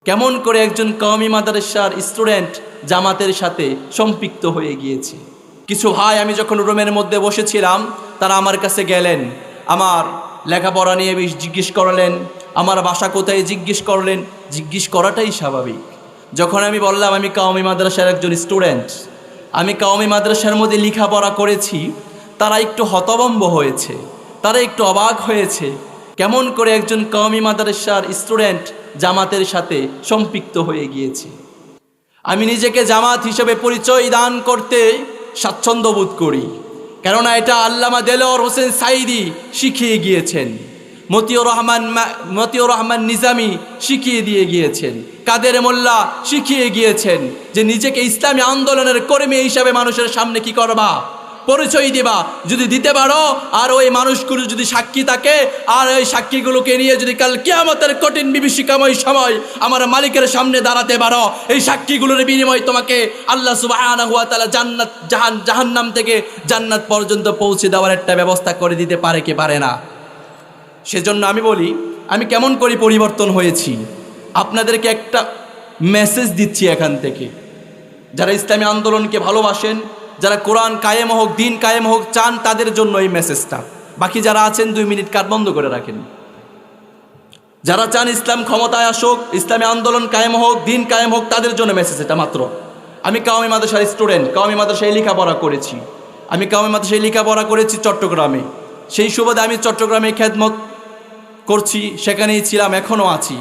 কেমন করে একজন কওমি মাদ্রাসার স্টুডেন্ট জামাতের সাথে সম্পৃক্ত হয়ে গিয়েছে। কিছু ভাই আমি যখন রুমের মধ্যে বসেছিলাম তারা আমার কাছে গেলেন, আমার লেখাপড়া নিয়ে জিজ্ঞেস করলেন, আমার বাসা কোথায় জিজ্ঞেস করলেন। জিজ্ঞেস করাটাই স্বাভাবিক। যখন আমি বললাম আমি কওমি মাদ্রাসার একজন স্টুডেন্ট, আমি কওমি মাদ্রাসার মধ্যে লেখাপড়া করেছি, তারা একটু হতভম্ব হয়েছে, তারা একটু অবাক হয়েছে। কেমন করে একজন কওমি মাদ্রাসার স্টুডেন্ট জামাতের সাথে সম্পৃক্ত হয়ে গিয়েছে। আমি নিজেকে জামাত হিসেবে পরিচয় দান করতে স্বাচ্ছন্দ্য বোধ করি, কেননা এটা আল্লামা দেলোয়ার হোসেন সাঈদী শিখিয়ে গিয়েছেন, মতিউর রহমান নিজামী শিখিয়ে দিয়ে গিয়েছেন, কাদের মোল্লা শিখিয়ে গিয়েছেন যে নিজেকে ইসলামী আন্দোলনের কর্মী হিসাবে মানুষের সামনে কি করবা, পরিচয় দিবা। যদি দিতে পারো আর ওই মানুষগুলো যদি সাক্ষী থাকে আর ওই সাক্ষীগুলোকে নিয়ে যদি কাল কিয়ামতের কঠিন বিভীষিকাময় সময় আমার মালিকের সামনে দাঁড়াতে পারো, এই সাক্ষীগুলোর বিনিময়ে তোমাকে আল্লাহ সুবহানাহু ওয়া তাআলা জাহান্নাম থেকে জান্নাত পর্যন্ত পৌঁছে দেওয়ার একটা ব্যবস্থা করে দিতে পারে কি পারে না। সেজন্য আমি বলি আমি কেমন করে পরিবর্তন হয়েছি। আপনাদেরকে একটা মেসেজ দিচ্ছি এখান থেকে, যারা ইসলামী আন্দোলনকে ভালোবাসেন, যারা কোরআন কায়েম হোক, দিন কায়েম হোক চান, তাদের জন্য এই মেসেজটা। বাকি যারা আছেন 2 মিনিট কাট বন্ধ করে রাখেন। যারা চান ইসলাম ক্ষমতায় আসুক, ইসলামী আন্দোলন কায়েম হোক, দিন কায়েম হোক, তাদের জন্য মেসেজ এটা মাত্র। আমি কওমি মাদ্রাসার স্টুডেন্ট, কওমি মাদ্রাসায় লেখাপড়া করেছি। আমি কওমি মাদ্রাসায় লেখাপড়া করেছি চট্টগ্রামে। সেই সুবাদে আমি চট্টগ্রামে খেদমত করছি, সেখানেই ছিলাম, এখনও আছি।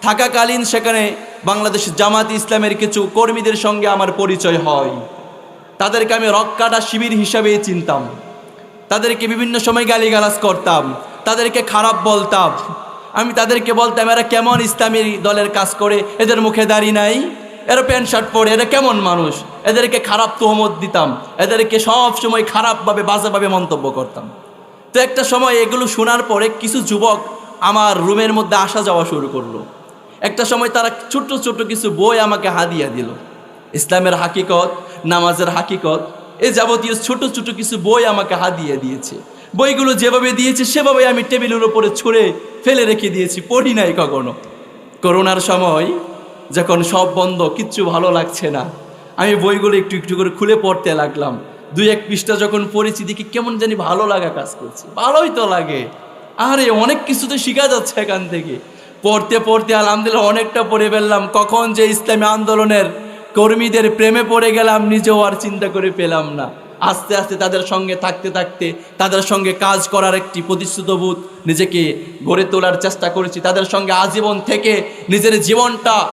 থাকাকালীন সেখানে বাংলাদেশ জামাত ইসলামের কিছু কর্মীদের সঙ্গে আমার পরিচয় হয়। তাদেরকে আমি রক্কাটা শিবির হিসাবেই চিনতাম, তাদেরকে বিভিন্ন সময় গালিগালাজ করতাম, তাদেরকে খারাপ বলতাম। আমি তাদেরকে বলতাম এরা কেমন ইসলামী দলের কাজ করে, এদের মুখে দাড়ি নাই, এরা প্যান্ট শার্ট পরে, এরা কেমন মানুষ, এদেরকে খারাপ তোহমত দিতাম, এদেরকে সব সময় খারাপভাবে বাজেভাবে মন্তব্য করতাম। তো একটা সময় এগুলো শোনার পরে কিছু যুবক আমার রুমের মধ্যে আসা যাওয়া শুরু করলো। একটা সময় তারা ছোট্ট ছোট্ট কিছু বই আমাকে হাদিয়া দিল, ইসলামের হাকিকত, নামাজের হাকিকত, এই যাবতীয় ছোট ছোট কিছু বই আমাকে হাদিয়া দিয়েছে। বইগুলো যেভাবে দিয়েছে সেভাবে আমি টেবিলের উপরে ছুঁড়ে ফেলে রেখে দিয়েছি, পড়ি নাই কখনো। করোনার সময় যখন সব বন্ধ, কিচ্ছু ভালো লাগছে না, আমি বইগুলো একটু একটু করে খুলে পড়তে লাগলাম। 2-1 পৃষ্ঠা যখন পড়েছি দেখি কেমন জানি ভালো লাগা কাজ করছে। ভালোই তো লাগে, আরে অনেক কিছু তো শেখা যাচ্ছে এখান থেকে। পড়তে পড়তে আলহামদুলিল্লাহ অনেকটা পড়ে ফেললাম। কখন যে ইসলামী আন্দোলনের কর্মীদের প্রেমে পড়ে গেলাম নিজেও আর চিন্তা করে পেলাম না। আস্তে আস্তে তাদের সঙ্গে থাকতে থাকতে তাদের সঙ্গে কাজ করার একটি প্রতিশ্রুতবোধ নিজেকে গড়ে তোলার চেষ্টা করেছি। তাদের সঙ্গে আজীবন থেকে নিজের জীবনটা